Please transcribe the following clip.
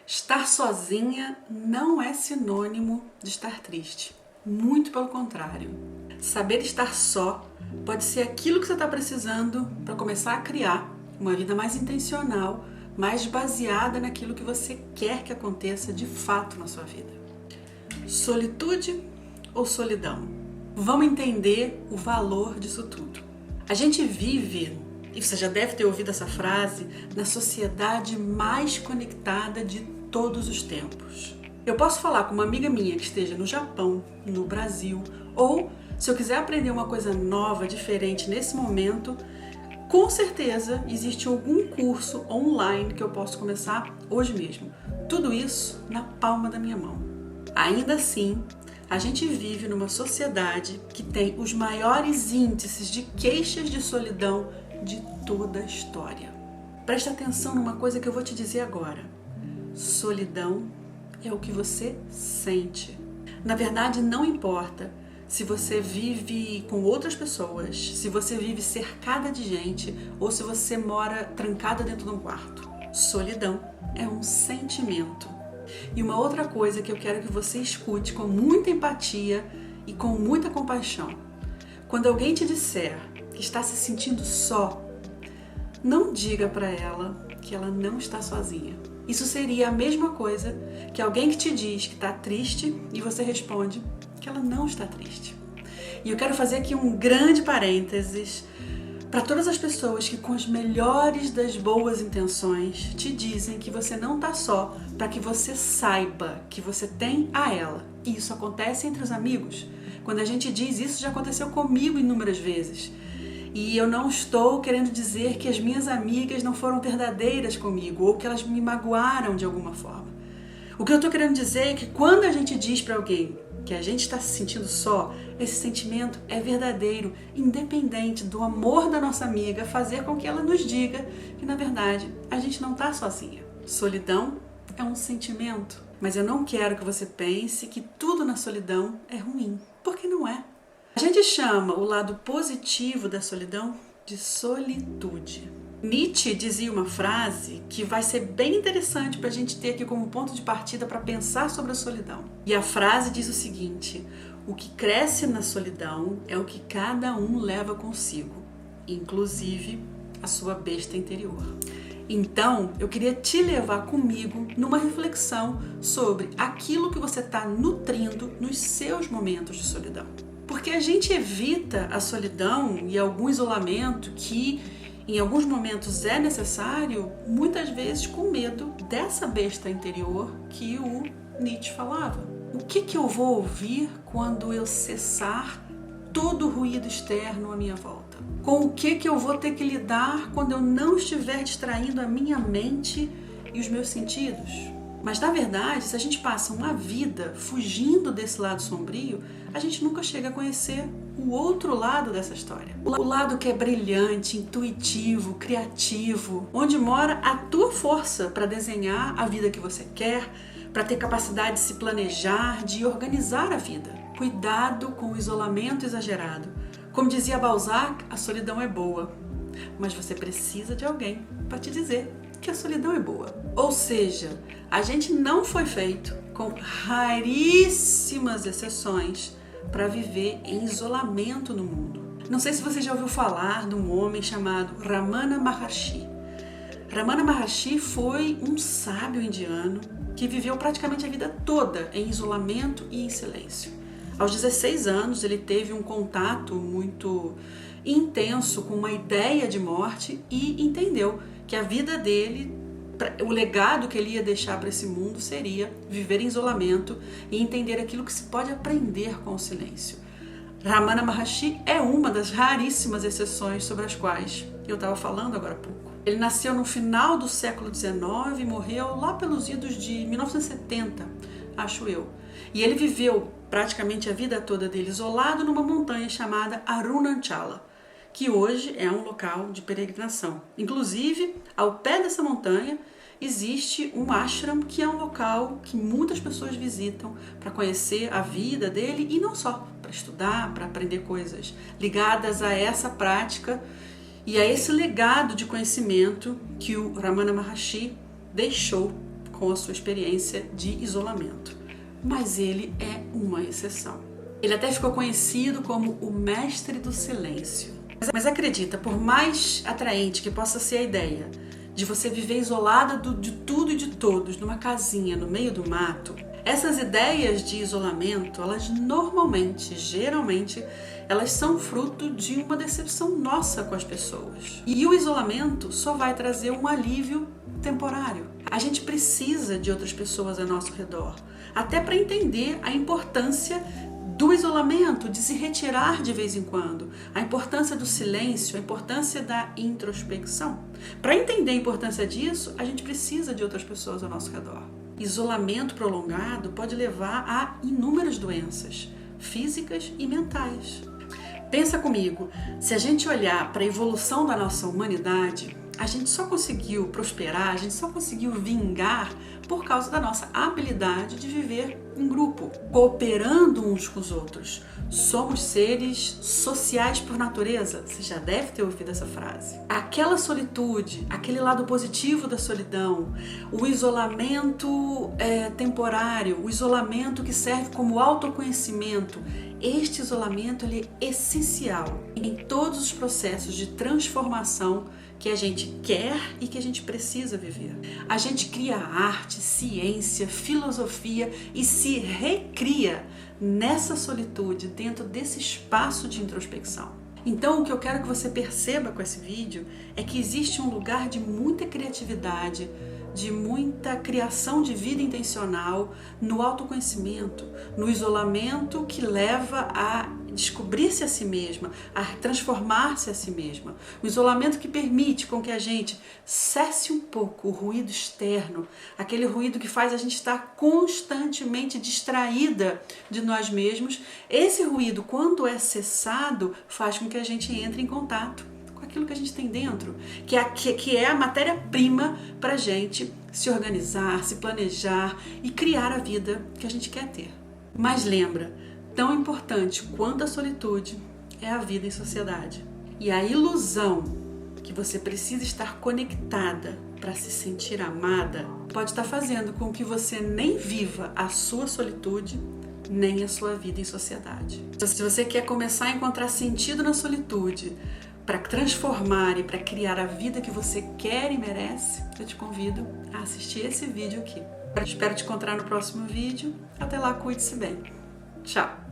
Estar sozinha não é sinônimo de estar triste. Muito pelo contrário. Saber estar só pode ser aquilo que você está precisando para começar a criar uma vida mais intencional, mais baseada naquilo que você quer que aconteça de fato na sua vida. Solitude ou solidão? Vamos entender o valor disso tudo. A gente vive, e você já deve ter ouvido essa frase, na sociedade mais conectada de todos os tempos. Eu posso falar com uma amiga minha que esteja no Japão, no Brasil, ou se eu quiser aprender uma coisa nova, diferente nesse momento, com certeza existe algum curso online que eu posso começar hoje mesmo. Tudo isso na palma da minha mão. Ainda assim, a gente vive numa sociedade que tem os maiores índices de queixas de solidão de toda a história. Presta atenção numa coisa que eu vou te dizer agora. Solidão é o que você sente. Na verdade, não importa se você vive com outras pessoas, se você vive cercada de gente ou se você mora trancada dentro de um quarto. Solidão é um sentimento. E uma outra coisa que eu quero que você escute com muita empatia e com muita compaixão. Quando alguém te disser que está se sentindo só, não diga para ela que ela não está sozinha. Isso seria a mesma coisa que alguém que te diz que está triste e você responde que ela não está triste. E eu quero fazer aqui um grande parênteses para todas as pessoas que com as melhores das boas intenções te dizem que você não está só, para que você saiba que você tem a ela. E isso acontece entre os amigos. Quando a gente diz isso, já aconteceu comigo inúmeras vezes. E eu não estou querendo dizer que as minhas amigas não foram verdadeiras comigo ou que elas me magoaram de alguma forma. O que eu estou querendo dizer é que quando a gente diz para alguém que a gente está se sentindo só, esse sentimento é verdadeiro, independente do amor da nossa amiga fazer com que ela nos diga que, na verdade, a gente não está sozinha. Solidão é um sentimento, mas eu não quero que você pense que tudo na solidão é ruim, porque não é. A gente chama o lado positivo da solidão de solitude. Nietzsche dizia uma frase que vai ser bem interessante para a gente ter aqui como ponto de partida para pensar sobre a solidão. E a frase diz o seguinte: o que cresce na solidão é o que cada um leva consigo, inclusive a sua besta interior. Então, eu queria te levar comigo numa reflexão sobre aquilo que você está nutrindo nos seus momentos de solidão. Porque a gente evita a solidão e algum isolamento que em alguns momentos é necessário, muitas vezes com medo dessa besta interior que o Nietzsche falava. O que eu vou ouvir quando eu cessar todo o ruído externo à minha volta? Com o que eu vou ter que lidar quando eu não estiver distraindo a minha mente e os meus sentidos? Mas, na verdade, se a gente passa uma vida fugindo desse lado sombrio, a gente nunca chega a conhecer o outro lado dessa história. O lado que é brilhante, intuitivo, criativo, onde mora a tua força para desenhar a vida que você quer, para ter capacidade de se planejar, de organizar a vida. Cuidado com o isolamento exagerado. Como dizia Balzac, a solidão é boa, mas você precisa de alguém para te dizer que a solidão é boa. Ou seja, a gente não foi feito, com raríssimas exceções, para viver em isolamento no mundo. Não sei se você já ouviu falar de um homem chamado Ramana Maharshi. Ramana Maharshi foi um sábio indiano que viveu praticamente a vida toda em isolamento e em silêncio. Aos 16 anos, ele teve um contato muito intenso com uma ideia de morte e entendeu que a vida dele, o legado que ele ia deixar para esse mundo seria viver em isolamento e entender aquilo que se pode aprender com o silêncio. Ramana Maharshi é uma das raríssimas exceções sobre as quais eu estava falando agora há pouco. Ele nasceu no final do século XIX e morreu lá pelos idos de 1970, acho eu. E ele viveu praticamente a vida toda dele isolado numa montanha chamada Arunanchala, que hoje é um local de peregrinação. Inclusive, ao pé dessa montanha existe um ashram, que é um local que muitas pessoas visitam para conhecer a vida dele e não só, para estudar, para aprender coisas ligadas a essa prática e a esse legado de conhecimento que o Ramana Maharshi deixou com a sua experiência de isolamento, mas ele é uma exceção. Ele até ficou conhecido como o mestre do silêncio. Mas acredita, por mais atraente que possa ser a ideia de você viver isolada de tudo e de todos, numa casinha no meio do mato, essas ideias de isolamento, elas geralmente, elas são fruto de uma decepção nossa com as pessoas. E o isolamento só vai trazer um alívio temporário. A gente precisa de outras pessoas ao nosso redor, até para entender a importância do isolamento, de se retirar de vez em quando, a importância do silêncio, a importância da introspecção. Para entender a importância disso, a gente precisa de outras pessoas ao nosso redor. Isolamento prolongado pode levar a inúmeras doenças físicas e mentais. Pensa comigo, se a gente olhar para a evolução da nossa humanidade, a gente só conseguiu prosperar, a gente só conseguiu vingar por causa da nossa habilidade de viver em grupo, cooperando uns com os outros. Somos seres sociais por natureza. Você já deve ter ouvido essa frase. Aquela solitude, aquele lado positivo da solidão, o isolamento temporário, o isolamento que serve como autoconhecimento, este isolamento ele é essencial em todos os processos de transformação que a gente quer e que a gente precisa viver. A gente cria arte, ciência, filosofia e se recria nessa solitude, dentro desse espaço de introspecção. Então, o que eu quero que você perceba com esse vídeo é que existe um lugar de muita criatividade, de muita criação de vida intencional no autoconhecimento, no isolamento que leva a descobrir-se a si mesma, a transformar-se a si mesma. O isolamento que permite com que a gente cesse um pouco o ruído externo, aquele ruído que faz a gente estar constantemente distraída de nós mesmos. Esse ruído, quando é cessado, faz com que a gente entre em contato aquilo que a gente tem dentro, que é a matéria-prima para a gente se organizar, se planejar e criar a vida que a gente quer ter. Mas lembra, tão importante quanto a solitude é a vida em sociedade. E a ilusão que você precisa estar conectada para se sentir amada pode estar fazendo com que você nem viva a sua solitude, nem a sua vida em sociedade. Se você quer começar a encontrar sentido na solitude, para transformar e para criar a vida que você quer e merece, eu te convido a assistir esse vídeo aqui. Eu espero te encontrar no próximo vídeo. Até lá, cuide-se bem. Tchau!